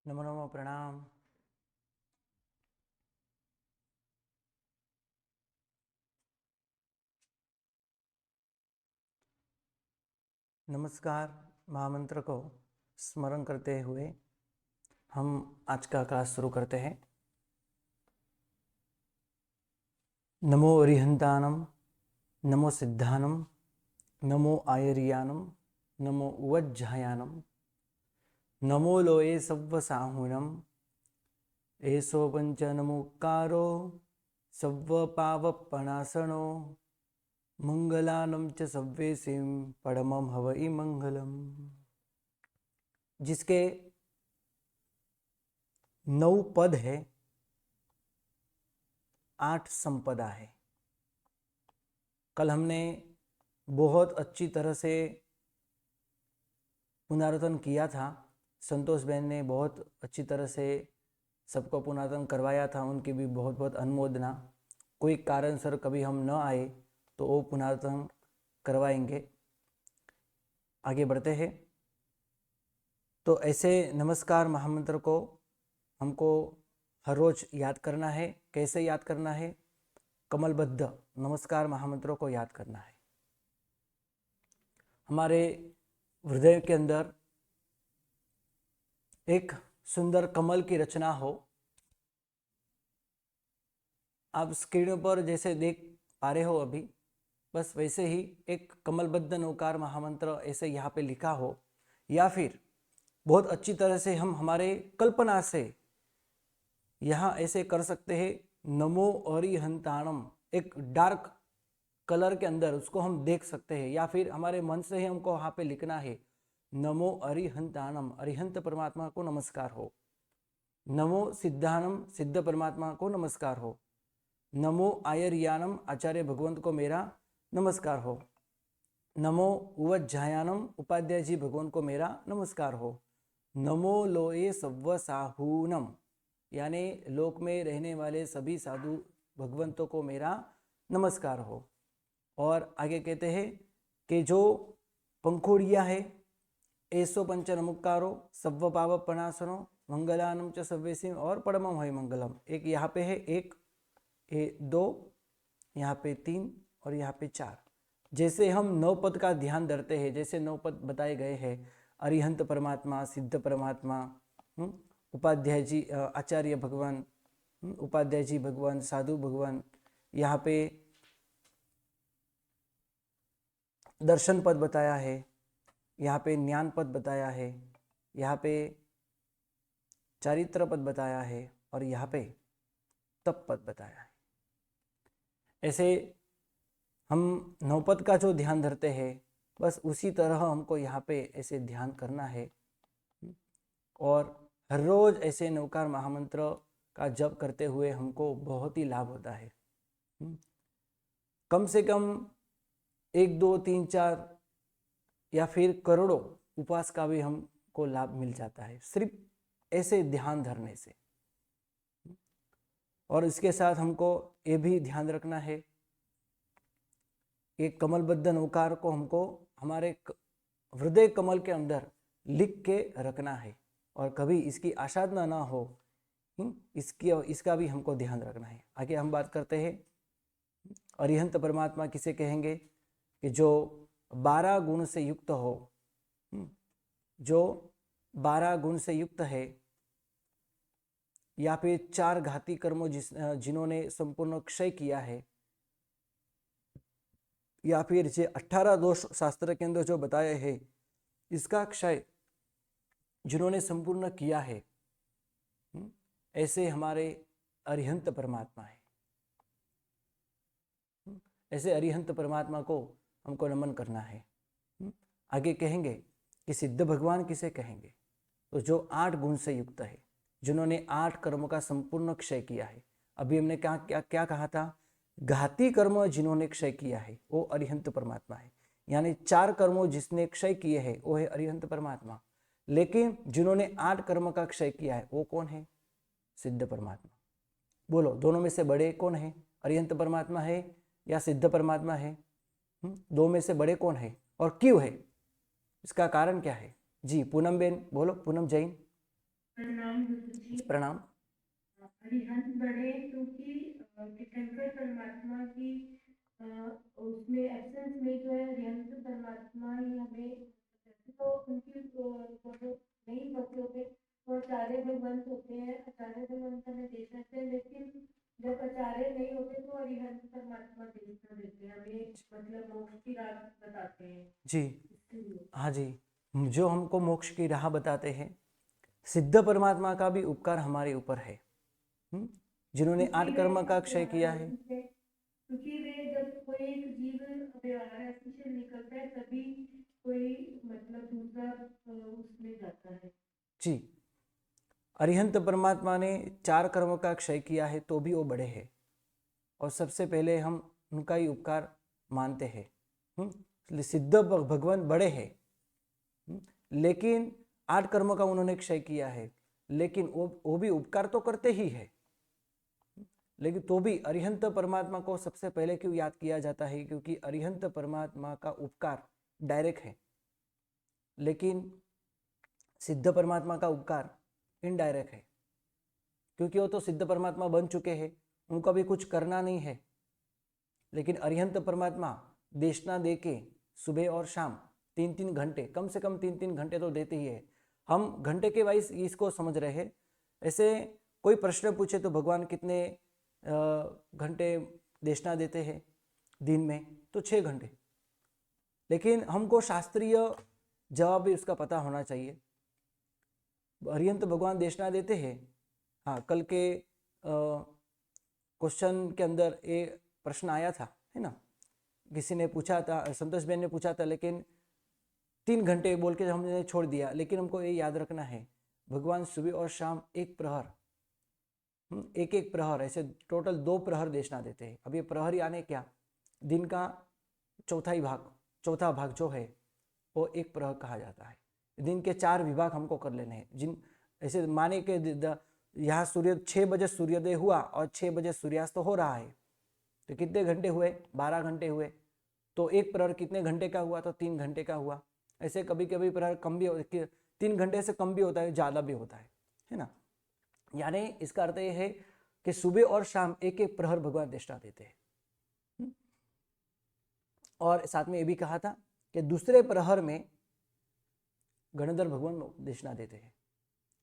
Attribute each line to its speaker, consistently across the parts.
Speaker 1: नमो नमो प्रणाम। नमस्कार। महामंत्र को स्मरण करते हुए हम आज का क्लास शुरू करते हैं। नमो अरिहंतानम, नमो सिद्धानम, नमो आयर्यानम, नमो उवज्जायानम, नमो लोये सव्व साहुनम, एसो पंच नमोकारो सव्व पावपणासनो, मंगलानम च सव्वेसिम परमम हवई मंगलम। जिसके 9 पद है, 8 संपदा है। कल हमने बहुत अच्छी तरह से पुनरावर्तन किया था। संतोष बहन ने बहुत अच्छी तरह से सबको पुनरावर्तन करवाया था, उनकी भी बहुत बहुत अनुमोदना। कोई कारणसर कभी हम न आए तो वो पुनरावर्तन करवाएंगे। आगे बढ़ते हैं। तो ऐसे नमस्कार महामंत्र को हमको हर रोज याद करना है। कैसे याद करना है? कमलबद्ध नमस्कार महामंत्रों को याद करना है। हमारे हृदय के अंदर एक सुंदर कमल की रचना हो। आप स्क्रीन पर जैसे देख पा रहे हो अभी, बस वैसे ही एक कमलबद्ध नौकार महामंत्र ऐसे यहाँ पे लिखा हो, या फिर बहुत अच्छी तरह से हम हमारे कल्पना से यहाँ ऐसे कर सकते हैं। नमो अरिहंताणम, एक डार्क कलर के अंदर उसको हम देख सकते हैं, या फिर हमारे मन से ही हमको वहाँ पे लिखना है नमो अरिहंताणम, अरिहंत परमात्मा को नमस्कार हो। नमो सिद्धानम, सिद्ध परमात्मा को नमस्कार हो। नमो आयर्यानम, आचार्य भगवंत को मेरा नमस्कार हो। नमो उवज्जायानम, उपाध्याय जी भगवान को मेरा नमस्कार हो। नमो लोये सव्व साहूनम, यानी लोक में रहने वाले सभी साधु भगवंतों को मेरा नमस्कार हो। और आगे कहते हैं कि जो पंखुड़िया है, ऐसो पंच नमुकारो सव्व पाव पणासनो, मंगलानम च सव्वेसिम और परमम हरि मंगलम। एक यहाँ पे है, एक 2, यहाँ पे 3 और यहाँ पे 4। जैसे हम 9 पद का ध्यान धरते हैं, जैसे 9 पद बताए गए हैं, अरिहंत परमात्मा, सिद्ध परमात्मा, उपाध्याय जी आचार्य भगवान, उपाध्याय जी भगवान, साधु भगवान, यहाँ पे दर्शन पद बताया है, यहाँ पे ज्ञान पद बताया है, यहाँ पे चारित्र पद बताया है, और यहाँ पे तप पद बताया है। ऐसे हम 9 पद का जो ध्यान धरते हैं, बस उसी तरह हमको यहाँ पे ऐसे ध्यान करना है। और हर रोज ऐसे नवकार महामंत्र का जप करते हुए हमको बहुत ही लाभ होता है। कम से कम 1, 2, 3, 4 या फिर करोड़ों उपवास का भी हमको लाभ मिल जाता है, सिर्फ ऐसे ध्यान धरने से। और इसके साथ हमको ये भी ध्यान रखना है, एक कमलबद्ध नौकार को हमको हमारे हृदय कमल के अंदर लिख के रखना है, और कभी इसकी आसाधना ना हो, इसका भी हमको ध्यान रखना है। आगे हम बात करते हैं। अरिहंत परमात्मा किसे कहेंगे? कि जो 12 गुण से युक्त हो, जो 12 गुण से युक्त है, या फिर 4 घाती कर्मों जिन्होंने संपूर्ण क्षय किया है, या फिर जे 18 दोष शास्त्र के अंदर जो बताए हैं, इसका क्षय जिन्होंने संपूर्ण किया है, ऐसे हमारे अरिहंत परमात्मा है। ऐसे अरिहंत परमात्मा को हमको नमन करना है। आगे कहेंगे कि सिद्ध भगवान किसे कहेंगे? तो जो 8 गुण से युक्त है, जिन्होंने 8 कर्मों का संपूर्ण क्षय किया है। अभी हमने क्या कहा था? घाती कर्म जिन्होंने क्षय किया है वो अरिहंत परमात्मा है, यानी 4 कर्मों जिसने क्षय किए हैं वो है अरिहंत परमात्मा। लेकिन जिन्होंने 8 कर्म का क्षय किया है वो कौन है? सिद्ध परमात्मा। बोलो, दोनों में से बड़े कौन है? अरिहंत परमात्मा है या सिद्ध परमात्मा है? दो में से बड़े कौन है और क्यों है? इसका कारण क्या है? जी पूनम बेन बोलो, पूनम जैन।
Speaker 2: प्रणाम गुरु जी।
Speaker 1: प्रणाम।
Speaker 2: अरिहंत बड़े क्योंकि तीर्थंकर परमात्मा की अ, उसमें एब्सेंस में जो है अरिहंत परमात्मा ही हमें, तो उनकी फोटो नहीं भक्त होते तो आचार्य भगवंत होते हैं, आचार्य भगवंत हमें दे सकते हैं, लेकिन जब आचार्य नहीं होते तो अरिहंत परमात्मा देवता देते हैं हमें, मतलब मोक्ष की राह बताते हैं
Speaker 1: जी।
Speaker 2: इसलिए।
Speaker 1: हाँ जी, जो हमको मोक्ष की राह बताते हैं, सिद्ध परमात्मा का भी उपकार हमारे ऊपर है। जिन्होंने
Speaker 2: क्योंकि
Speaker 1: 8
Speaker 2: वे
Speaker 1: कर्म का क्षय किया है।
Speaker 2: क्योंकि वे जब कोई एक जीव व्यवहार से निकलता है तभी कोई मतलब दूसरा उसमें जाता है।
Speaker 1: जी, अरिहंत परमात्मा ने 4 कर्म का क्षय किया है तो भी वो बड़े हैं, और सबसे पहले हम उनका ही उपकार मानते हैं। इसलिए सिद्ध भगवान बड़े हैं। लेकिन 8 कर्म का उन्होंने क्षय किया है, लेकिन वो भी उपकार तो करते ही है। लेकिन तो भी अरिहंत परमात्मा को सबसे पहले क्यों याद किया जाता है? क्योंकि अरिहंत परमात्मा का उपकार डायरेक्ट है, लेकिन सिद्ध परमात्मा का उपकार इनडायरेक्ट है, क्योंकि वो तो सिद्ध परमात्मा बन चुके हैं, उनको भी कुछ करना नहीं है। लेकिन अरिहंत परमात्मा देशना दे के सुबह और शाम 3-3 घंटे, कम से कम 3-3 घंटे तो देते ही है। हम घंटे के वाइज इसको समझ रहे हैं। ऐसे कोई प्रश्न पूछे तो भगवान कितने घंटे देशना देते हैं दिन में, तो 6 घंटे। लेकिन हमको शास्त्रीय जवाब भी उसका पता होना चाहिए। अरिहंत भगवान देशना देते हैं। हाँ, कल के क्वेश्चन के अंदर ये प्रश्न आया था, है ना? किसी ने पूछा था, संतोष बहन ने पूछा था, लेकिन 3 घंटे बोल के हमने छोड़ दिया। लेकिन हमको ये याद रखना है, भगवान सुबह और शाम एक प्रहर, एक एक प्रहर, ऐसे टोटल 2 प्रहर देशना देते हैं। अब ये प्रहर यानी क्या? दिन का चौथा भाग जो है वो एक प्रहर कहा जाता है। दिन के 4 विभाग हमको कर लेने हैं। जिन ऐसे माने के यहाँ सूर्य 6 बजे सूर्योदय हुआ और 6 बजे सूर्यास्त हो रहा है, तो कितने घंटे हुए? 12 घंटे हुए। तो एक प्रहर कितने घंटे का हुआ? तो 3 घंटे का हुआ। ऐसे कभी कभी प्रहर कम भी 3 घंटे से कम भी होता है, ज़्यादा भी होता है ना? यानी इसका अर्थ यह है कि सुबह और शाम एक एक प्रहर भगवान दृष्टा देते हैं। और साथ में ये भी कहा था कि दूसरे प्रहर में गणधर भगवान दृष्टा देते हैं,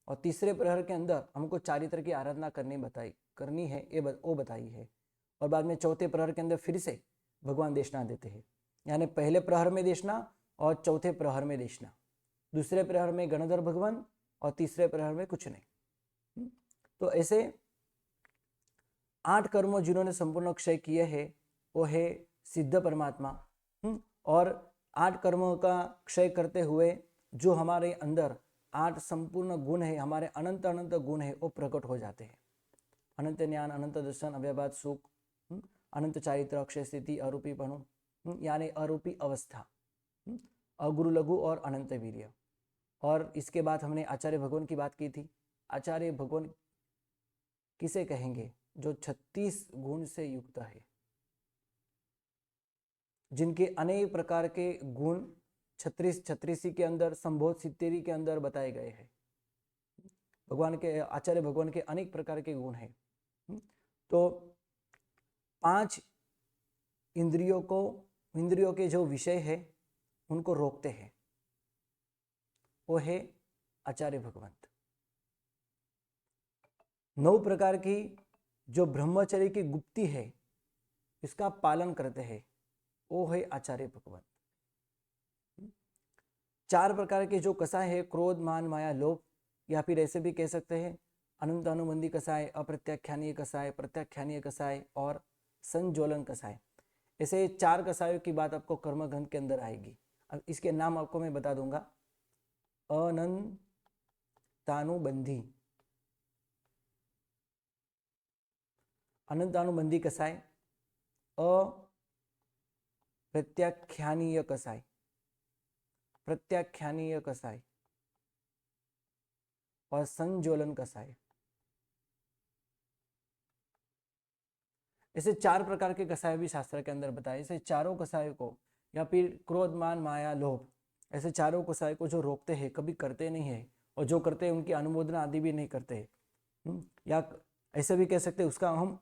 Speaker 1: और तीसरे प्रहर के अंदर हमको चारित्र की आराधना करनी है, ये वो बताई है। और बाद में चौथे प्रहर के अंदर फिर से भगवान देशना देते हैं। यानी पहले प्रहर में देशना और चौथे प्रहर में देशना, दूसरे प्रहर में गणधर भगवान और तीसरे प्रहर में कुछ नहीं। तो ऐसे 8 कर्म जिन्होंने संपूर्ण क्षय किए हैं वो है सिद्ध परमात्मा। और 8 कर्मों का क्षय करते हुए जो हमारे अंदर 8 संपूर्ण गुण है, हमारे अनंत अनंत गुण है, वो प्रकट हो जाते हैं। अनंत ज्ञान, अनंत दर्शन, अव्यबाद सुख, अनंत चारित्र, अक्षय स्थिति, अरूपीपणु यानी अरूपी अवस्था, अगुरु लघु और अनंत वीर्य। और इसके बाद हमने आचार्य भगवान की बात की थी। आचार्य भगवान किसे कहेंगे? जो 36 गुण से युक्त है, जिनके अनेक प्रकार के गुण 36 के अंदर, संबोध 70 के अंदर बताए गए हैं। भगवान के, आचार्य भगवान के अनेक प्रकार के गुण हैं। तो 5 इंद्रियों के जो विषय है उनको रोकते हैं, वो है आचार्य भगवंत। 9 प्रकार की जो ब्रह्मचर्य की गुप्ती है इसका पालन करते हैं, वो है आचार्य भगवंत। 4 प्रकार के जो कसाय है, क्रोध, मान, माया, लोभ, या फिर ऐसे भी कह सकते हैं अनंत अनुबंधी कसाय, अप्रत्याख्यानीय कसाय, प्रत्याख्यानीय कसाय और संज्वलन कसाय। ऐसे 4 कसायों की बात आपको कर्मग्रंथ के अंदर आएगी। अब इसके नाम आपको मैं बता दूंगा। अनंतानुबंधी, अनंतानुबंधी कसाय, अप्रत्याख्यानीय कसाय, प्रत्याख्यानीय कसाय और संज्वलन कसाय। ऐसे 4 प्रकार के कसाय भी शास्त्र के अंदर बताए। ऐसे चारों कसायों को, या फिर क्रोध, मान, माया, लोभ, ऐसे चारों कसाय को जो रोकते हैं, कभी करते नहीं है, और जो करते हैं उनकी अनुमोदना आदि भी नहीं करते हैं। या ऐसे भी कह सकते हैं उसका हम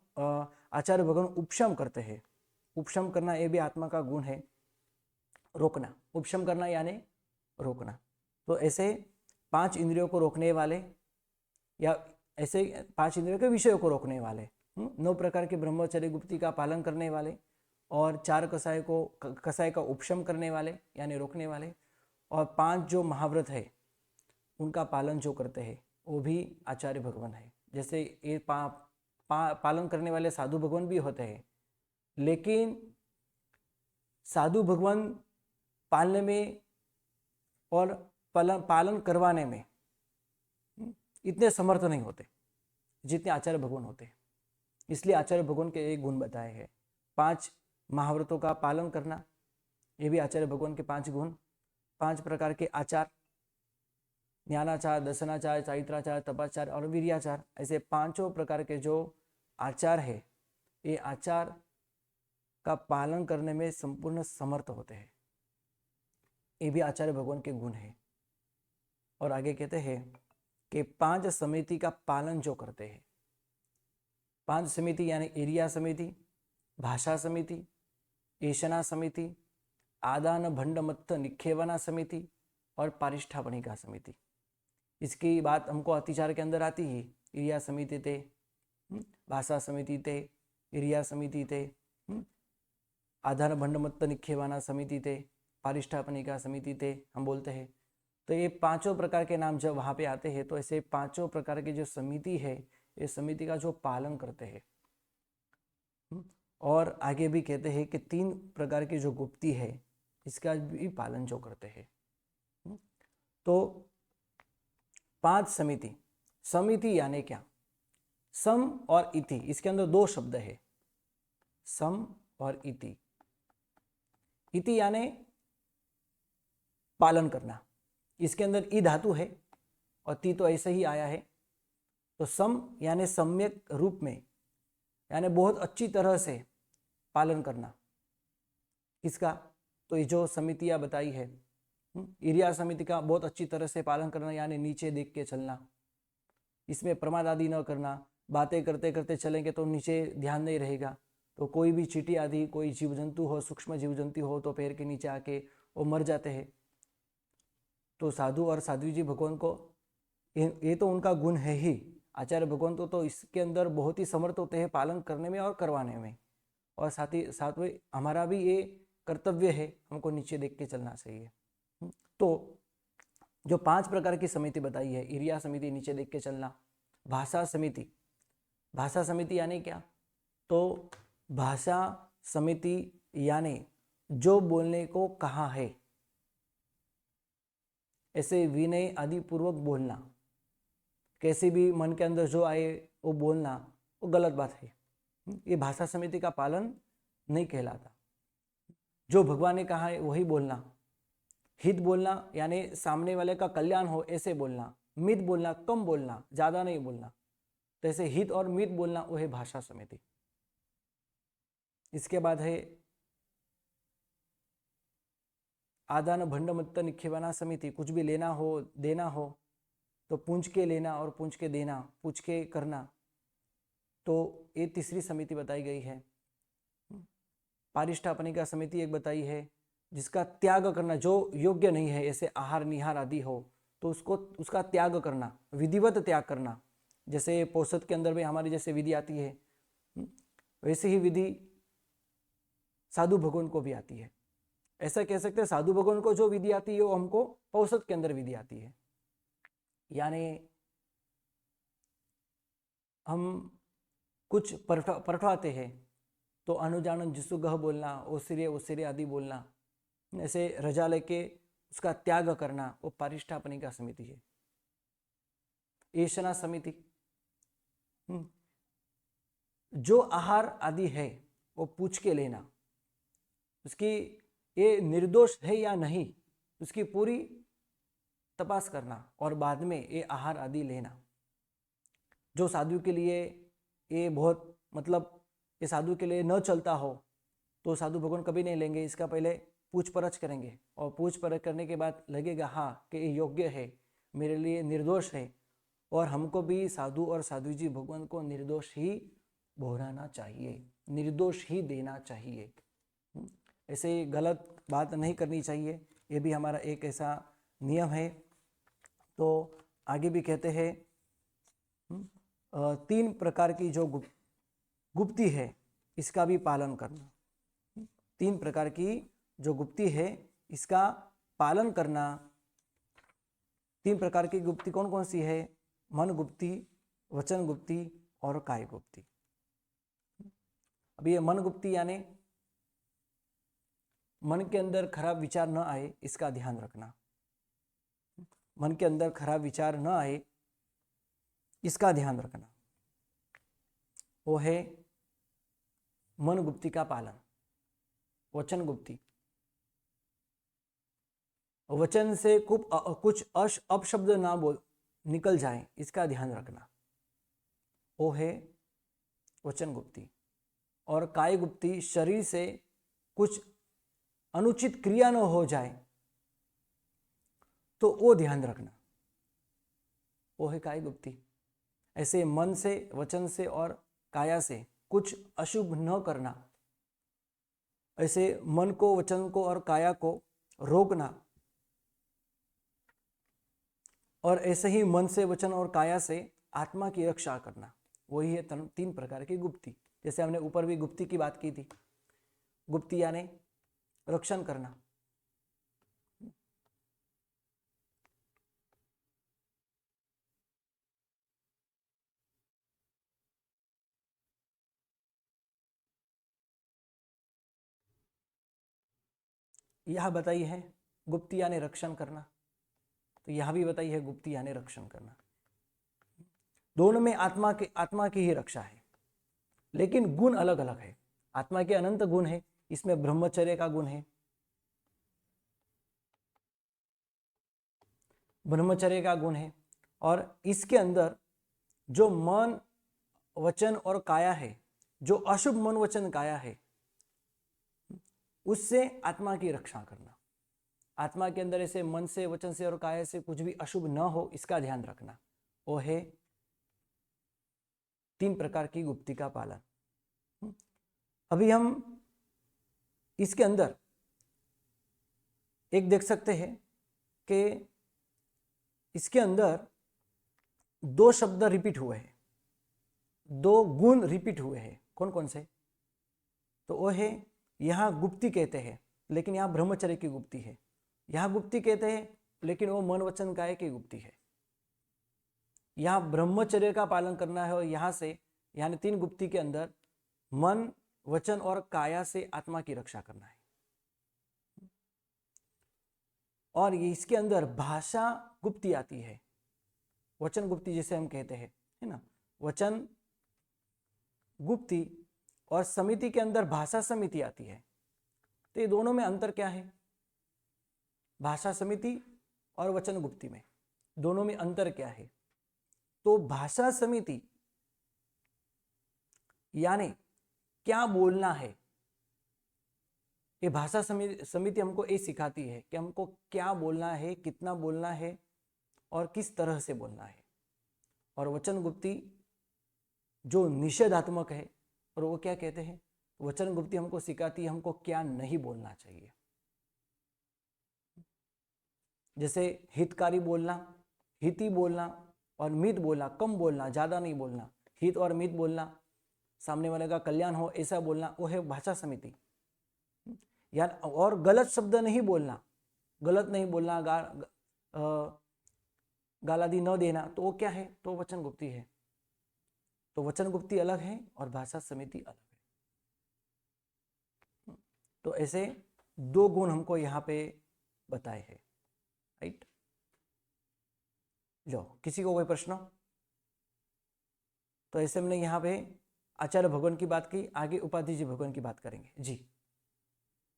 Speaker 1: आचार्य भगवान उपशम करते हैं। उपशम करना ये भी आत्मा का गुण है, रोकना। उपशम करना यानी रोकना। तो ऐसे 5 इंद्रियों को रोकने वाले या ऐसे 5 इंद्रियों के विषयों को रोकने वाले, 9 प्रकार के ब्रह्मचर्य गुप्ती का पालन करने वाले, और 4 कसाय का उपशम करने वाले यानी रोकने वाले, और 5 जो महाव्रत है उनका पालन जो करते हैं वो भी आचार्य भगवान है। जैसे ये पालन करने वाले साधु भगवान भी होते हैं, लेकिन साधु भगवान पालने में और पालन करवाने में इतने समर्थ नहीं होते जितने आचार्य भगवान होते हैं। इसलिए आचार्य भगवान के एक गुण बताए हैं। 5 महाव्रतों का पालन करना, ये भी आचार्य भगवान के 5 गुण। 5 प्रकार के आचार, ज्ञानाचार, दर्शनाचार, चारित्राचार, तपाचार और वीर्याचार, ऐसे 5 प्रकार के जो आचार है, ये आचार का पालन करने में संपूर्ण समर्थ होते हैं। ये भी आचार्य भगवान के गुण है। और आगे कहते हैं कि 5 समिति का पालन जो करते हैं, 5 समिति यानी एरिया समिति, भाषा समिति, ऐशना समिति, आदान भंड मत्त निखेवना समिति और पारिष्ठापनिका समिति। इसकी बात हमको अतिचार के अंदर आती है। एरिया समिति थे, भाषा समिति थे, एरिया समिति थे, आधार भंड मत्त निखेवाना समिति थे, पारिष्ठापनिका समिति थे, हम बोलते हैं। तो ये 5 प्रकार के नाम जब वहाँ पे आते हैं तो ऐसे 5 प्रकार की जो समिति है, ये समिति का जो पालन करते हैं। और आगे भी कहते हैं कि 3 प्रकार की जो गुप्ती है इसका भी पालन जो करते हैं। तो 5 समिति, समिति यानी क्या? सम और इति, इसके अंदर 2 शब्द है, सम और इति। इति यानी पालन करना, इसके अंदर ई धातु है और ती तो ऐसे ही आया है। तो सम यानी सम्यक रूप में, यानी बहुत अच्छी तरह से पालन करना। इसका तो ये जो समितियां बताई है, एरिया समिति का बहुत अच्छी तरह से पालन करना यानी नीचे देख के चलना, इसमें प्रमाद आदि न करना। बातें करते करते चलेंगे तो नीचे ध्यान नहीं रहेगा, तो कोई भी चींटी आदि कोई जीव जंतु हो, सूक्ष्म जीव जंतु हो, तो पैर के नीचे आके वो मर जाते हैं। तो साधु और साध्वी जी भगवान को ये तो उनका गुण है ही। आचार्य भगवान तो इसके अंदर बहुत ही समर्थ होते हैं पालन करने में और करवाने में। और साथ ही साथ में हमारा भी ये कर्तव्य है, हमको नीचे देख के चलना चाहिए। तो जो 5 प्रकार की समिति बताई है, एरिया समिति नीचे देख के चलना, भाषा समिति, भाषा समिति यानी क्या? तो भाषा समिति यानी जो बोलने को कहा है ऐसे विनय आदि पूर्वक बोलना, कैसे भी मन के अंदर जो आए वो बोलना, वो गलत बात है। ये भाषा समिति का पालन नहीं कहलाता। जो भगवान ने कहा है वही बोलना, हित बोलना यानी सामने वाले का कल्याण हो ऐसे बोलना, मित बोलना, कम बोलना, ज़्यादा नहीं बोलना। तो ऐसे हित और मित बोलना वो है भाषा समिति। इसके बाद है आदान भंड मत्त निखेवाना समिति, कुछ भी लेना हो देना हो तो पूंछ के लेना और पूंछ के देना, पूछ के करना। तो ये तीसरी समिति बताई गई है। पारिष्ठापनिका समिति एक बताई है, जिसका त्याग करना, जो योग्य नहीं है, ऐसे आहार निहार आदि हो तो उसका त्याग करना, विधिवत त्याग करना। जैसे पोषद के अंदर में हमारी जैसे विधि आती है, वैसे ही विधि साधु भगवान को भी आती है। ऐसा कह सकते हैं साधु भगवान को जो विधि आती है वो हमको औसत के अंदर विधि आती है। यानी हम कुछ परठवाते हैं तो अनुजानन जिसु गह बोलना, ओसिरे आदि बोलना, ऐसे रजा लेके उसका त्याग करना, वो पारिष्ठापनिका समिति है। ऐशना समिति, जो आहार आदि है वो पूछ के लेना, उसकी ये निर्दोष है या नहीं उसकी पूरी तपास करना और बाद में ये आहार आदि लेना। जो साधु के लिए ये बहुत ये साधु के लिए न चलता हो तो साधु भगवान कभी नहीं लेंगे, इसका पहले पूछ परछ करेंगे और पूछ परछ करने के बाद लगेगा हाँ कि ये योग्य है, मेरे लिए निर्दोष है, और हमको भी साधु और साधु जी भगवान को निर्दोष ही बोहराना चाहिए, निर्दोष ही देना चाहिए। ऐसे गलत बात नहीं करनी चाहिए, ये भी हमारा एक ऐसा नियम है। तो आगे भी कहते हैं 3 प्रकार की जो गुप्ती है इसका भी पालन करना। 3 प्रकार की जो गुप्ती है इसका पालन करना। 3 प्रकार की गुप्ती कौन कौन सी है? मन गुप्ती, वचन गुप्ती और काय गुप्ती। अब ये मन गुप्ती यानी मन के अंदर खराब विचार न आए, इसका ध्यान रखना। मन के अंदर खराब विचार न आए, इसका ध्यान रखना, वो है मन गुप्ती का पालन। वचन गुप्ती, वचन से कुछ अपशब्द ना बोल निकल जाए, इसका ध्यान रखना, वो है वचन गुप्ती। और काय गुप्ती, शरीर से कुछ अनुचित क्रिया न हो जाए तो वो ध्यान रखना, वो है काय गुप्ती। ऐसे मन से, वचन से और काया से कुछ अशुभ न करना, ऐसे मन को, वचन को और काया को रोकना, और ऐसे ही मन से, वचन और काया से आत्मा की रक्षा करना, वही है 3 प्रकार की गुप्ती। जैसे हमने ऊपर भी गुप्ती की बात की थी, गुप्ती यानी रक्षण करना। यह बताई है गुप्ती यानी रक्षण करना, तो यह भी बताई है गुप्ती यानी रक्षण करना। दोनों में आत्मा की ही रक्षा है, लेकिन गुण अलग अलग है। आत्मा के अनंत गुण है, इसमें ब्रह्मचर्य का गुण है, ब्रह्मचर्य का गुण है, और इसके अंदर जो मन, वचन और काया है, जो अशुभ मन, वचन, काया है, उससे आत्मा की रक्षा करना। आत्मा के अंदर ऐसे मन से, वचन से और काया से कुछ भी अशुभ न हो, इसका ध्यान रखना, वो है 3 प्रकार की गुप्ती का पालन। अभी हम इसके अंदर एक देख सकते हैं कि इसके अंदर 2 शब्द रिपीट हुए हैं, 2 गुण रिपीट हुए हैं। कौन कौन से? तो वो है, यहां गुप्ती कहते हैं लेकिन यहां ब्रह्मचर्य की गुप्ती है, यहां गुप्ती कहते हैं लेकिन वो मन, वचन, काया की गुप्ती है। यहां ब्रह्मचर्य का पालन करना है, और यहां से यानी 3 गुप्ती के अंदर मन, वचन और काया से आत्मा की रक्षा करना है। और इसके अंदर भाषा गुप्ती आती है, वचन गुप्ती जिसे हम कहते हैं, है ना। वचन गुप्ती और समिति के अंदर भाषा समिति आती है। तो ये दोनों में अंतर क्या है? भाषा समिति और वचन गुप्ती में दोनों में अंतर क्या है? तो भाषा समिति यानी क्या बोलना है, ये भाषा समिति हमको ये सिखाती है कि हमको क्या बोलना है, कितना बोलना है और किस तरह से बोलना है। और वचन गुप्ती जो निषेधात्मक है, और वो क्या कहते हैं? वचन गुप्ती हमको सिखाती है हमको क्या नहीं बोलना चाहिए। जैसे हितकारी बोलना, हिती बोलना और मित बोलना, कम बोलना, ज्यादा नहीं बोलना, हित और मित बोलना, सामने वाले का कल्याण हो ऐसा बोलना, वो है भाषा समिति। यार, और गलत शब्द नहीं बोलना, गलत नहीं बोलना, गालादी न देना, तो वो क्या है? तो वचन गुप्ती है। तो वचन गुप्ती अलग है और भाषा समिति अलग है। तो ऐसे 2 गुण हमको यहाँ पे बताए हैं, राइट। लो, किसी को कोई प्रश्न? तो ऐसे हमने यहाँ पे आचार्य भगवान की बात की, आगे उपाधि जी भगवान की बात करेंगे जी।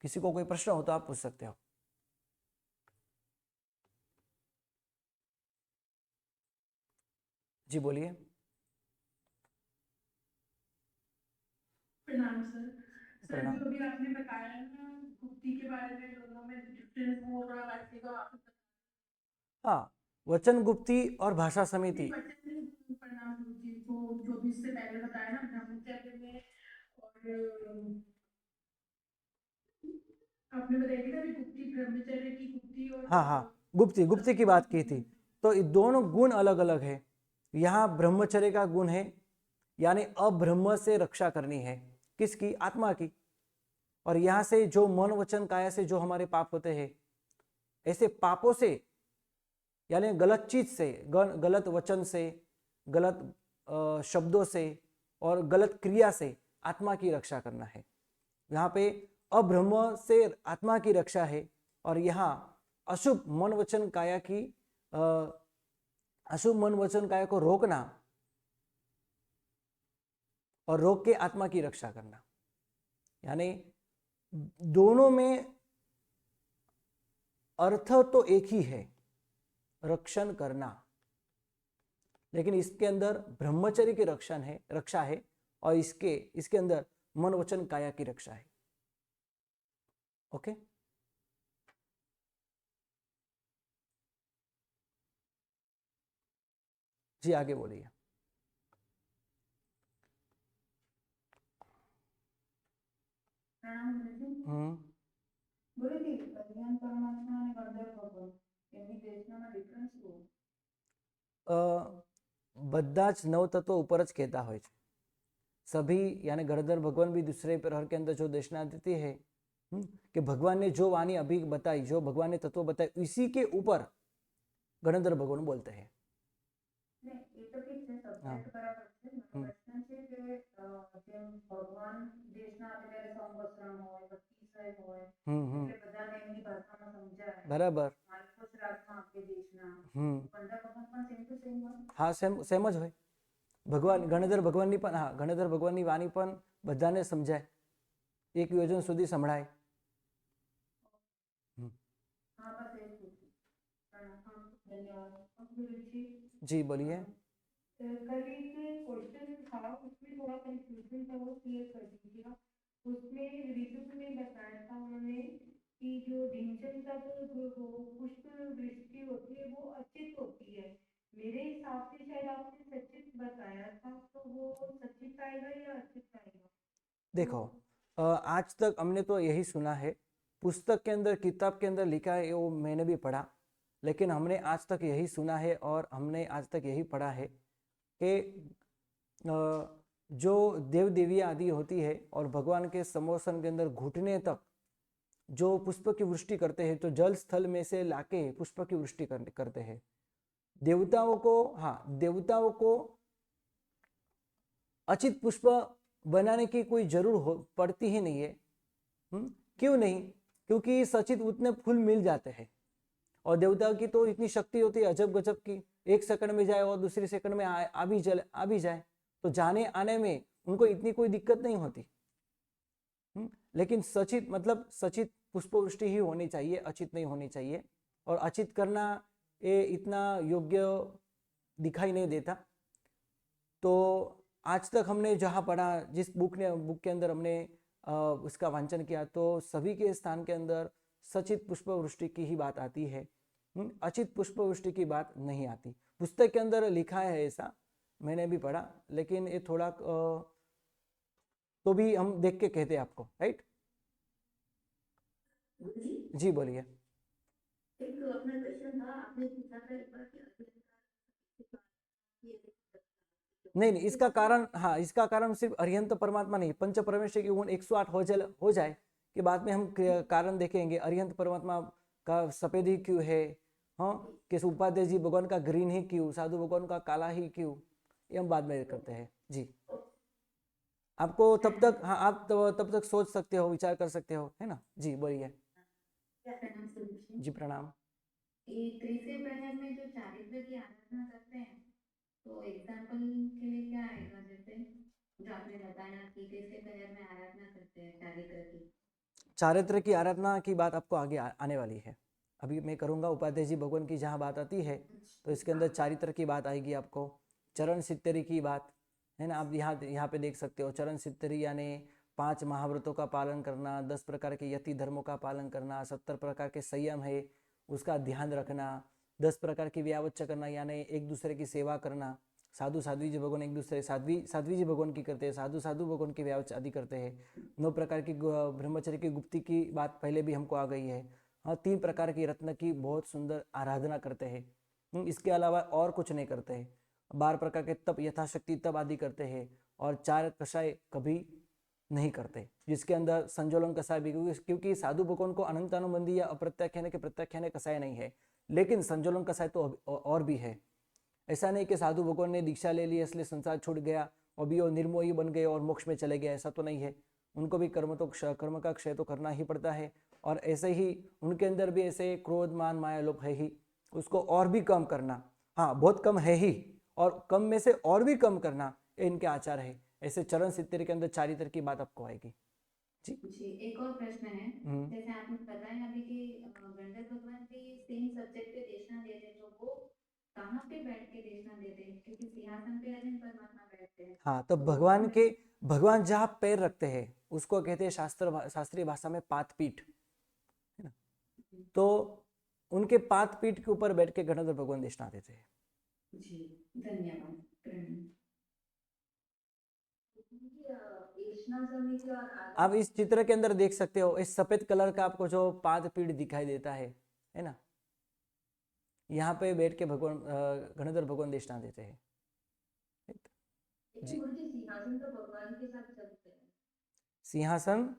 Speaker 1: किसी को कोई प्रश्न हो तो आप पूछ सकते हो। जी बोलिए।
Speaker 2: प्रणाम सर। सर
Speaker 1: प्रणाम।
Speaker 2: जो भी आपने बताया ना गुप्ती के बारे में, दोनों में डिफरेंस वो थोड़ा रखिएगा आप।
Speaker 1: हाँ, वचन गुप्ती और भाषा समिति।
Speaker 2: वचन प्रणाम गुरु जी, तो जो भी इससे पहले बताया ना ब्रह्मचर्य में, और आपने बताई थी ना अभी गुप्ती, ब्रह्मचर्य की गुप्ती और
Speaker 1: हाँ हाँ, गुप्ती गुप्ती की बात की थी। तो ये दोनों गुण अलग अलग है। यहाँ ब्रह्मचर्य का गुण है, यानी अब्रह्म से रक्षा करनी है, किसकी? आत्मा की। और यहाँ से जो मन वचन काया से जो हमारे पाप होते हैं, ऐसे पापों से, यानी गलत चीज से, गलत वचन से, गलत शब्दों से और गलत क्रिया से आत्मा की रक्षा करना है। यहाँ पे अब्रह्म से आत्मा की रक्षा है, और यहाँ अशुभ मन वचन काया की अशुभ मन वचन काया को रोकना और रोक के आत्मा की रक्षा करना, यानी दोनों में अर्थ तो एक ही है, रक्षण करना, लेकिन इसके अंदर ब्रह्मचर्य की रक्षा है और इसके अंदर मन वचन काया की रक्षा है। ओके, जी आगे बोलिए।
Speaker 2: प्रणाम गुरु जी। बोले कि कल्याण परमात्मा અને ગણધર ભગવાન એમની દેશનામાં ડિફરન્સ શું?
Speaker 1: બધા જ नौ तत्व ऊपर જ कहता હોય છે सभी, यानी गणधर भगवान भी दूसरे प्रहर के अंदर जो दर्शना देती है कि भगवान ने जो वाणी अभी बताई, जो भगवान ने तत्व बताए, इसी के ऊपर गणधर भगवान बोलते हैं।
Speaker 2: ને એ તો ઠીક છે, સબ્જેક્ટ બરાબર છે. મારો પ્રશ્ન છે કે જેમ ભગવાન દેશના આપે ત્યારે સંવત્સરણ હોય, 25 હોય, એટલે બધાને એમની ભાષામાં સમજાય.
Speaker 1: बराबर।
Speaker 2: માર્ગો શ્રાદ્ધમાં આપે દેશના.
Speaker 1: हम्म,
Speaker 2: ગણધર ભગવાન પણ સેમ ટુ સેમ હોય.
Speaker 1: हाँ सेम ज હોય। ભગવાન ગણધર ભગવાનની પણ, હા, ગણધર ભગવાનની વાણી પણ બધાને સમજાય, એક યોજન સુધી સંભળાય।
Speaker 2: हाँ बस एक पूछी। हाँ धन्यवाद। अब गुरु जी
Speaker 1: जी बोलिए।
Speaker 2: कल एक क्वेश्चन था, उसमें थोड़ा कंफ्यूजन था, वो क्लियर कर दीजिएगा। उसमें ऋतु ने बताया था उन्होंने कि जो ढिंचन का जो पुष्प वृष्टि होती है वो अचित होती है। मेरे हिसाब से शायद आपने सचित बताया था, तो वो सचित आएगा या अचित आएगा?
Speaker 1: देखो, आज तक हमने तो यही सुना है, पुस्तक के अंदर, किताब के अंदर लिखा है वो मैंने भी पढ़ा, लेकिन हमने आज तक यही सुना है और हमने आज तक यही पढ़ा है कि जो देव देवियाँ आदि होती है और भगवान के समोसन के अंदर घुटने तक जो पुष्प की वृष्टि करते हैं, तो जल स्थल में से लाके पुष्प की वृष्टि करते हैं। देवताओं को, हाँ, देवताओं को अचित पुष्प बनाने की कोई जरूर पड़ती ही नहीं है। क्यों नहीं? क्योंकि सचित उतने फूल मिल जाते हैं, और देवताओं की तो इतनी शक्ति होती है अजब गजब की, एक सेकंड में जाए और दूसरी सेकंड में आ भी जाए, तो जाने आने में उनको इतनी कोई दिक्कत नहीं होती। लेकिन सचित मतलब सचित पुष्पवृष्टि ही होनी चाहिए, अचित नहीं होनी चाहिए। और अचित करना ये इतना योग्य दिखाई नहीं देता। तो आज तक हमने जहाँ पढ़ा, जिस बुक के अंदर हमने उसका वांचन किया, तो सभी के स्थान के अंदर सचित पुष्पवृष्टि की ही बात आती है, अचित पुष्पवृष्टि की बात नहीं आती। पुस्तक के अंदर लिखा है ऐसा, मैंने भी पढ़ा, लेकिन ये थोड़ा तो भी हम देख के कहते हैं आपको, राइट? जी बोलिए।
Speaker 2: एक अपना क्वेश्चन था, आपने पूछा था एक बार
Speaker 1: नहीं, इसका कारण, हाँ, इसका कारण सिर्फ अरिहंत परमात्मा नहीं, पंच परमेश्वर के गुण 108 हो जाए कि बाद में हम कारण देखेंगे अरिहंत परमात्मा का सफेद ही क्यों है, हाँ, कि उपाध्याय जी भगवान का ग्रीन ही क्यों, साधु भगवान का काला ही क्यों, ये हम बाद में करते हैं। जी, आपको तब तक, हाँ, आप तब तक सोच सकते हो, विचार कर सकते हो, है ना? जी बोलिए। जी प्रणाम।
Speaker 2: तीसरे प्रहर में जो चारित्र की आराधना करते हैं, तो एग्जाम्पल के लिए क्या आएगा? जैसे जो आपने बताया कि तीसरे प्रहर में आराधना करते हैं चारित्र की,
Speaker 1: चारित्र की आराधना की बात आपको आगे आने वाली है, अभी मैं करूँगा। उपाध्याय जी भगवान की जहाँ बात आती है, तो इसके अंदर चारित्र की बात आएगी आपको, चरण सिद्धि की बात, है ना? आप यहाँ पे देख सकते हो, चरण सिद्धि यानी 5 महाव्रतों का पालन करना, 10 प्रकार के यति धर्मों का पालन करना, 70 प्रकार के संयम है उसका ध्यान रखना, 10 प्रकार की व्यावच्च करना यानी एक दूसरे की सेवा करना, साधु साध्वी जी भगवान एक दूसरे साध्वी जी भगवान की करते हैं, साधु साधु भगवान की व्यावच्च आदि करते हैं। 9 प्रकार की ब्रह्मचर्य की गुप्ती की बात पहले भी हमको आ गई है। हाँ, 3 प्रकार की रत्न की बहुत सुंदर आराधना करते हैं। इसके अलावा और कुछ नहीं करते हैं। 12 प्रकार के तप यथाशक्ति तप आदि करते हैं और 4 कषाय कभी नहीं करते, जिसके अंदर संजोलन कषाय भी, क्योंकि साधु भगवान को अनंतानुबंधी या अप्रत्याख्यान के प्रत्याख्यान कषाय नहीं है, लेकिन संजोलन कषाय तो और भी है। ऐसा नहीं कि साधु भगवान ने दीक्षा ले ली इसलिए संसार छूट गया और भी वो निर्मोही बन गए और मोक्ष में चले गए, ऐसा तो नहीं है। उनको भी कर्म का क्षय तो करना ही पड़ता है। और ऐसे ही उनके अंदर भी ऐसे क्रोध मान माया लोभ है ही, उसको और भी कम करना, हाँ बहुत कम है ही, और कम में से और भी कम करना, ये इनके आचार है। ऐसे चरण 70 के अंदर चारित्र की बात आपको आएगी।
Speaker 3: जी, एक और प्रश्न है। जैसे आपने बताया अभी कि गणेश भगवान भी सेम सब्जेक्ट पे देशना देते, तो वो कहाँ पे बैठ के देशना देते हैं? क्योंकि सिंहासन पे अजय परमात्मा बैठते हैं।
Speaker 1: हाँ, तो भगवान जहाँ पैर रखते हैं उसको कहते हैं शास्त्रीय भाषा में पादपीठ, है ना। तो उनके पादपीठ के ऊपर बैठ के गणेश भगवान देशना देते हैं।
Speaker 3: जी, धन्यवाद।
Speaker 1: आप इस चित्र के अंदर देख सकते हो, इस सफेद कलर का आपको जो पादपीठ दिखाई देता है ना, यहाँ पे बैठ के भगवान गणेश भगवान देशना देते हैं। जी,
Speaker 3: सिंहासन तो भगवान के साथ चलते हैं।
Speaker 1: सिंहासन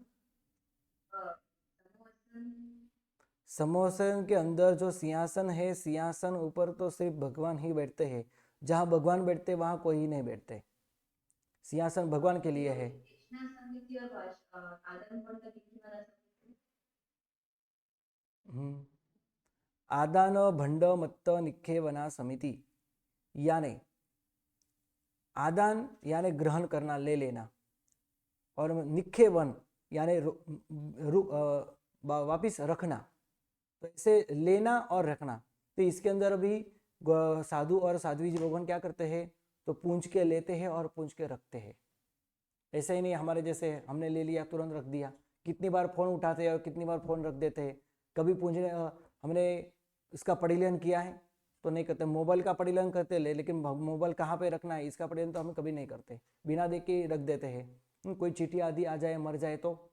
Speaker 1: समोसन के अंदर जो सिंहासन है, सिंहासन ऊपर तो सिर्फ भगवान ही बैठते हैं। जहाँ भगवान बैठते वहां कोई नहीं बैठते। सिंहासन भगवान के लिए है। आदान भंड मत्त निखेवना समिति, यानी आदान यानी ग्रहण करना, ले लेना, और निखेवन यानी वापिस रखना। तो इसे लेना और रखना, तो इसके अंदर भी साधु और साध्वी जी भगवान क्या करते हैं, तो पूंछ के लेते हैं और पूंछ के रखते हैं। ऐसे ही नहीं हमारे जैसे हमने ले लिया तुरंत रख दिया, कितनी बार फोन उठाते हैं और कितनी बार फोन रख देते हैं। कभी पूंछने हमने इसका परिलीन किया है तो नहीं करते, मोबाइल का परिलीन करते ले, लेकिन मोबाइल कहाँ पे रखना है इसका परिलीन तो हम कभी नहीं करते, बिना देख के रख देते हैं। कोई चीटी आदि आ जाए मर जाए तो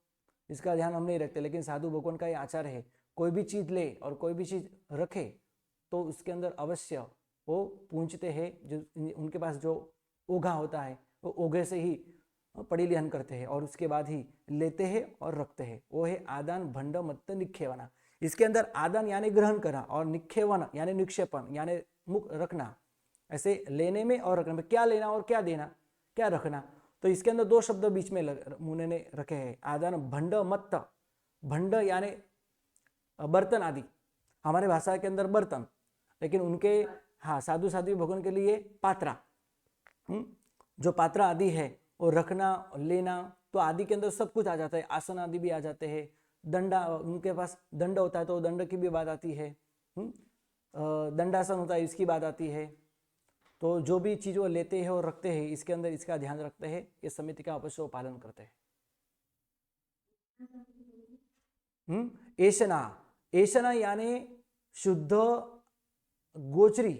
Speaker 1: इसका ध्यान हम नहीं रखते, लेकिन साधु भगवान का ये आचार है, कोई भी चीज ले और कोई भी चीज रखे तो उसके अंदर अवश्य वो पूछते हैं, जो उनके पास जो ओघा होता है वो ओघे से ही परिलीहन करते हैं और उसके बाद ही लेते हैं और रखते हैं। वो है आदान भंड मत्त निक्षेपना। इसके अंदर आदान यानी ग्रहण करना और निक्षेपन यानी निक्षेपण यानी मुख रखना। ऐसे लेने में और रखने में क्या लेना और क्या देना, क्या रखना, तो इसके अंदर 2 शब्द बीच में मुने ने रखे हैं। आदान भंड मत्त, भंड यानी बर्तन आदि, हमारे भाषा के अंदर बर्तन, लेकिन उनके हाँ साधु साध्वी भगवान के लिए पात्रा, जो पात्रा आदि है वो रखना लेना, तो आदि के अंदर सब कुछ आ जाता है। आसन आदि भी आ जाते हैं, दंडा, उनके पास दंड होता है तो दंड की भी बात आती है, दंडासन होता है इसकी बात आती है। तो जो भी चीज वो लेते हैं और रखते हैं इसके अंदर इसका ध्यान रखते हैं, इस समिति का अवश्य पालन करते हैं। ऐशना, ऐशना यानी शुद्ध गोचरी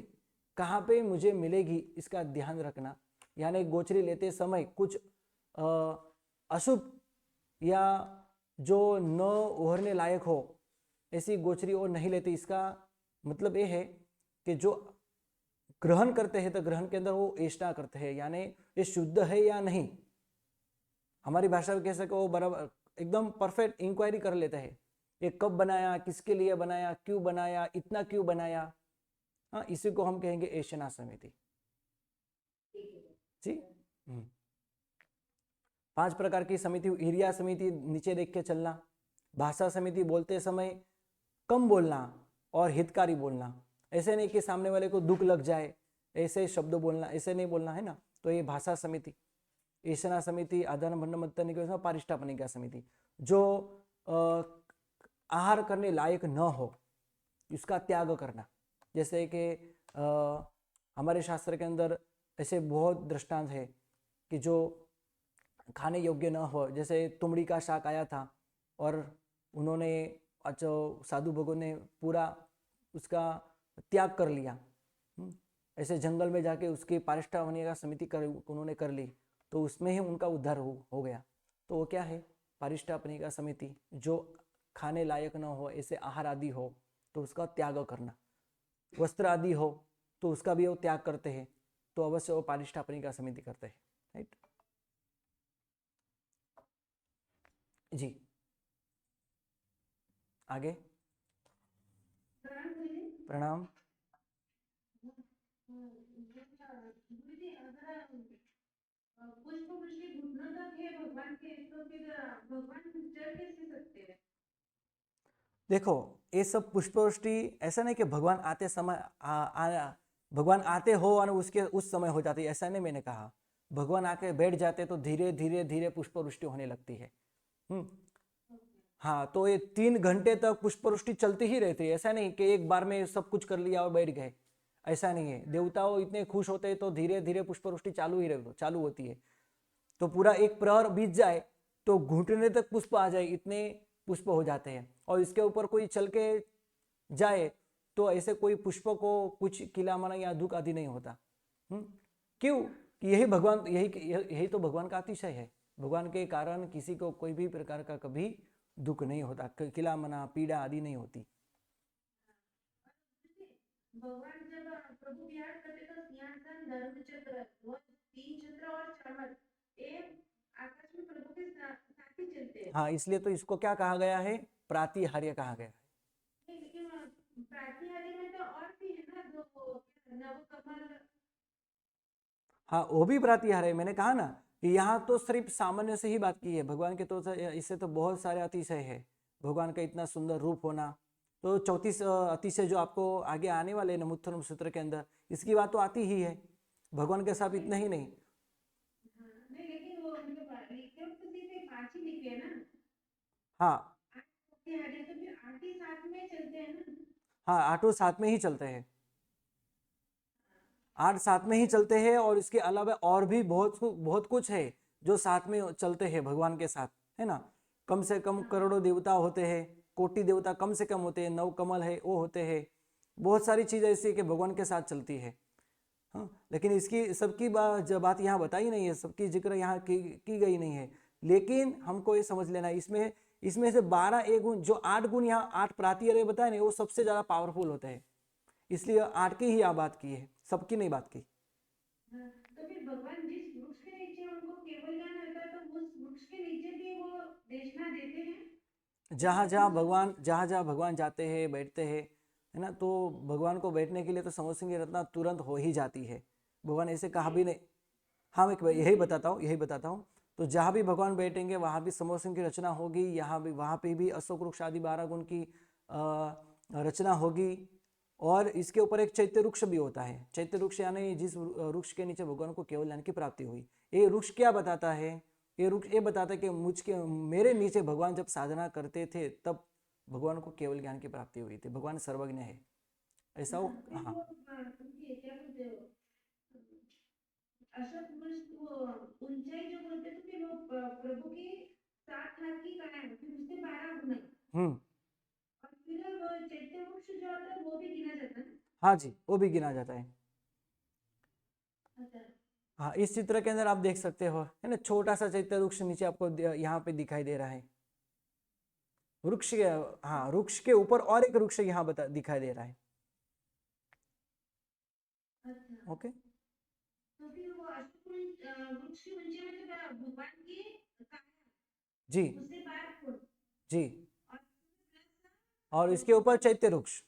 Speaker 1: कहाँ पे मुझे मिलेगी इसका ध्यान रखना, यानी गोचरी लेते समय कुछ अशुभ या जो न ओहरने लायक हो ऐसी गोचरी और नहीं लेते। इसका मतलब ये है कि जो ग्रहण करते हैं तो ग्रहण के अंदर वो ऐशना करते हैं, यानी ये शुद्ध है या नहीं। हमारी भाषा में कह सके वो बराबर एकदम परफेक्ट इंक्वायरी कर लेते हैं, ये कब बनाया, किसके लिए बनाया, क्यों बनाया, इतना क्यों बनाया। हाँ, इसी को हम कहेंगे ऐशना समिति। जी, 5 प्रकार की समिति। हिरिया समिति नीचे देख के चलना, भाषा समिति बोलते समय कम बोलना और हितकारी बोलना, ऐसे नहीं कि सामने वाले को दुख लग जाए ऐसे शब्द बोलना, ऐसे नहीं बोलना, है ना। तो ये भाषा समिति। ऐशना समिति, आदान भंड मत्त निक्षेपण, पारिष्टापनिका समिति, जो आहार करने लायक न हो इसका त्याग करना। जैसे कि हमारे शास्त्र के अंदर ऐसे बहुत दृष्टांत है कि जो खाने योग्य न हो, जैसे तुमड़ी का शाक आया था और उन्होंने साधु भगवान ने पूरा उसका त्याग कर लिया, ऐसे जंगल में जाके उसकी पारिष्टावनिका समिति उन्होंने कर ली, तो उसमें ही उनका उद्धार हो गया। तो वो क्या है, पारिष्टापनिका समिति, जो खाने लायक न हो, ऐसे आहार आदि हो तो उसका त्याग करना, वस्त्र आदि हो तो उसका भी वो त्याग करते हैं, तो अवश्य वो पारिष्टापनिका समिति करते हैं, राइट जी। आगे। प्रणाम।
Speaker 2: गुरुजी अगर पुष्प वृष्टि घुटनों तक है भगवान के, तो फिर भगवान चल कैसे सकते हैं?
Speaker 1: देखो ये सब पुष्पवृष्टि ऐसा नहीं कि भगवान आते समय भगवान आते हो और उसके उस समय हो जाती है, ऐसा नहीं मैंने कहा। भगवान आके बैठ जाते तो धीरे धीरे धीरे पुष्पवृष्टि होने लगती है। हाँ, तो ये 3 घंटे तक पुष्पवृष्टि चलती ही रहती है, ऐसा नहीं कि एक बार में सब कुछ कर लिया और बैठ गए, ऐसा नहीं है। देवताओं इतने खुश होते हैं तो धीरे धीरे पुष्पवृष्टि चालू होती है। तो पूरा एक प्रहर बीत जाए तो घुटने तक पुष्प आ जाए, इतने पुष्प हो जाते हैं। और इसके ऊपर कोई चल के जाए तो ऐसे कोई पुष्प को कुछ किलामना या दुख आदि नहीं होता। क्यों? यही भगवान, यही तो भगवान का अतिशय है। भगवान के कारण किसी को कोई भी प्रकार का कभी दुख नहीं होता, किलामना पीड़ा आदि नहीं होती।
Speaker 2: भगवान जब प्रभु विहार करते तो सिंहासन, धर्म चक्र, ध्वज, 3 छत्र और चामर ये आकाश में प्रभु के साथ ही चलते हैं।
Speaker 1: हाँ, इसलिए तो इसको क्या कहा गया है, प्रातिहार्य कहा गया है।
Speaker 2: लेकिन प्रातिहार्य में तो और भी है ना, जो नवकमल।
Speaker 1: हाँ, वो भी प्रातिहार्य है। मैंने कहा ना कि यहाँ तो सिर्फ सामान्य से ही बात की है, भगवान के तो इससे तो बहुत सारे अतिशय है। भगवान का इतना सुंदर रूप होना, तो 34 अतिशय जो आपको आगे आने वाले नमुत्थनम सूत्र के अंदर, इसकी बात तो आती ही है। भगवान के साथ इतना ही नहीं।
Speaker 2: नहीं, लेकिन वो मतलब लिखे तो सिर्फ 5 ही लिखे हैं ना।
Speaker 1: हाँ,
Speaker 2: प्रातिहार्य तो फिर 8 ही साथ में चलते हैं ना।
Speaker 1: हाँ, 8 साथ में ही चलते हैं, 8 साथ में ही चलते हैं। और इसके अलावा और भी बहुत कुछ है जो साथ में चलते हैं भगवान के साथ, है ना। कम से कम करोड़ों देवता होते हैं, कोटि देवता कम से कम होते हैं, 9 कमल है वो होते हैं, बहुत सारी चीज़ ऐसी है कि भगवान के साथ चलती है। हाँ, लेकिन इसकी सबकी बात यहाँ बताई नहीं है, सबकी जिक्र यहाँ की गई नहीं है। लेकिन हमको ये समझ लेना है, इसमें से 12 एक गुण, जो 8 गुण यहाँ 8 प्रातिहार्य बताए नहीं, वो सबसे ज्यादा पावरफुल होते हैं, इसलिए 8 की ही यहाँ बात की है, सबकी नहीं बात की।
Speaker 2: तो फिर भगवान जिस वृक्ष के नीचे उनको केवल ज्ञान होता है, तो उस वृक्ष के नीचे भी वो देशना देते हैं।
Speaker 1: जहाँ जहाँ भगवान जाते हैं, बैठते हैं, है ना, तो भगवान को बैठने के लिए तो समोह सिंह की रचना तुरंत हो ही जाती है। भगवान ऐसे कहा भी नहीं। हाँ, मैं यही बताता हूँ। तो जहाँ भी भगवान बैठेंगे वहाँ भी समोह सिंह की रचना होगी, यहाँ भी, वहाँ पे भी अशोक वृक्ष आदि 12 गुण की रचना होगी। और इसके ऊपर एक चैत्य वृक्ष भी होता है। चैत्य वृक्ष यानी जिस वृक्ष के नीचे भगवान को केवल ज्ञान की प्राप्ति हुई। ये वृक्ष क्या बताता है? ये वृक्ष ये बताता है कि मेरे नीचे भगवान जब साधना करते थे तब भगवान को केवल ज्ञान की प्राप्ति हुई थी। भगवान सर्वज्ञ है, ऐसा हो। हाँ,
Speaker 2: क्या बोलते हो, अशोक वृक्ष वो ऊंचाई जो बोलते थे कि वो प्रभु की 7 हाथ की काया, फिर उससे 12 गुना, और फिर वो चैत्य वृक्ष जो होता है वो भी गिना जाता है।
Speaker 1: हाँ जी, वो भी गिना जाता है।
Speaker 2: अच्छा,
Speaker 1: हाँ, इस चित्र के अंदर आप देख सकते हो, है ना, छोटा सा चैत्य वृक्ष नीचे आपको यहाँ पे दिखाई दे रहा है। वृक्ष के, हाँ, वृक्ष के ऊपर और एक वृक्ष यहाँ दिखाई दे रहा है।
Speaker 2: अच्छा।
Speaker 1: ओके,
Speaker 2: तो फिर वो अशोक वृक्ष के नीचे में जो भगवान की काया,
Speaker 1: जी
Speaker 2: उससे 12 फुट,
Speaker 1: जी।
Speaker 2: और
Speaker 1: और इसके ऊपर चैत्य वृक्ष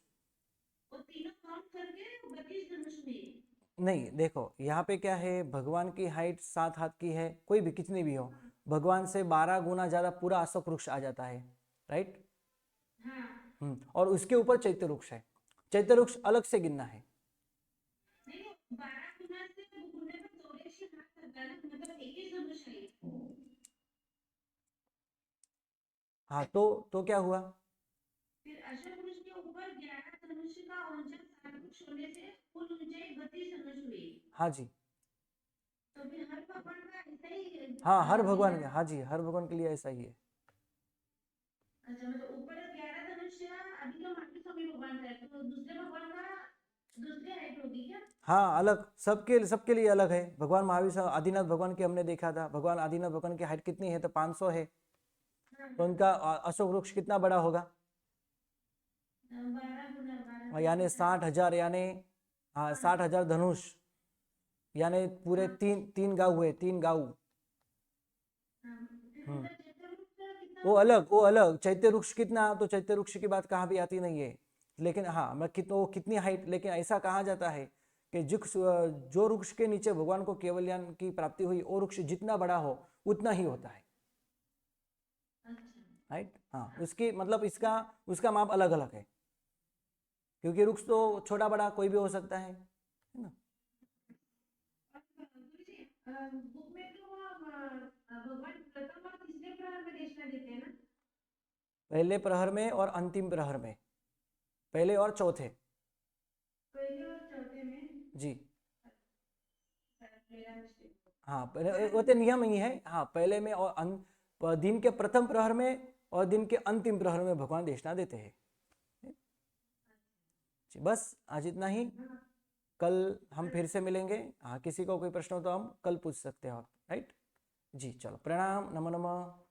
Speaker 2: वो तीनों काउंट करके 32 धनुष में।
Speaker 1: नहीं। देखो यहाँ पे क्या है, भगवान की हाइट 7 हाथ की है, कोई भी कितनी भी हो, भगवान से 12 गुना ज्यादा पूरा अशोक वृक्ष आ जाता है, राइट।
Speaker 2: हाँ,
Speaker 1: और उसके ऊपर चैत्य वृक्ष है। चैत्य वृक्ष अलग से गिनना है।
Speaker 2: नहीं, 12 गुना से गुने पर 84 हाथ आता है ना, मतलब 21 धनुष है।
Speaker 1: हाँ, तो क्या हुआ?
Speaker 2: फिर अशोक वृक्ष के ऊपर 11 धनुष का ऊंचा 7 वृक्ष होने से कुल ऊंचाई 32 धनुष हुई।
Speaker 1: हाँ जी,
Speaker 2: तो फिर हर भगवान का ऐसा ही
Speaker 1: हाँ, हर भगवान के, हाँ जी, हर भगवान के लिए ऐसा ही है।
Speaker 2: अच्छा, मतलब ऊपर 11 धनुष अभी तो मातृ स्वामी भगवान का है, तो दूसरे भगवान का दूसरी हाइट होगी क्या?
Speaker 1: हाँ, अलग, सबके सबके लिए अलग है। भगवान महावीर साहब, आदिनाथ भगवान की हमने देखा था, भगवान आदिनाथ भगवान की हाइट कितनी है, तो 500 है।
Speaker 2: हाँ
Speaker 1: तो उनका अशोक वृक्ष कितना बड़ा होगा?
Speaker 2: 12 गुना 12
Speaker 1: यानी 60,000, यानी हाँ 60,000 धनुष, यानी पूरे तीन तीन गाँव हुए, 3 गाँव। हम्म, वो अलग, वो अलग। चैत्य वृक्ष कितना, तो चैत्य वृक्ष की बात कहाँ भी आती नहीं है। लेकिन हाँ, मैं वो कितनी हाइट, लेकिन ऐसा कहा जाता है कि जो वृक्ष के नीचे भगवान को केवल ज्ञान की प्राप्ति हुई, वो वृक्ष जितना बड़ा हो उतना ही होता है। राइट, हाँ, उसकी मतलब इसका उसका माप अलग अलग है, क्योंकि वृक्ष तो छोटा बड़ा कोई भी हो सकता है ना।
Speaker 2: बुक में तो भगवान प्रथम और तीसरे प्रहर में देशना देते हैं ना?
Speaker 1: पहले प्रहर में और अंतिम प्रहर में, पहले और चौथे।
Speaker 2: पहले और चौथे में।
Speaker 1: जी
Speaker 2: मेरा mistake।
Speaker 1: हाँ, वो तो नियम ही है। हाँ, पहले में और दिन के प्रथम प्रहर में और दिन के अंतिम प्रहर में भगवान देशना देते हैं। जी, बस आज इतना ही। कल हम फिर से मिलेंगे। हाँ, किसी को कोई प्रश्न हो तो हम कल पूछ सकते हैं। राइट जी, चलो, प्रणाम, नमो नमः।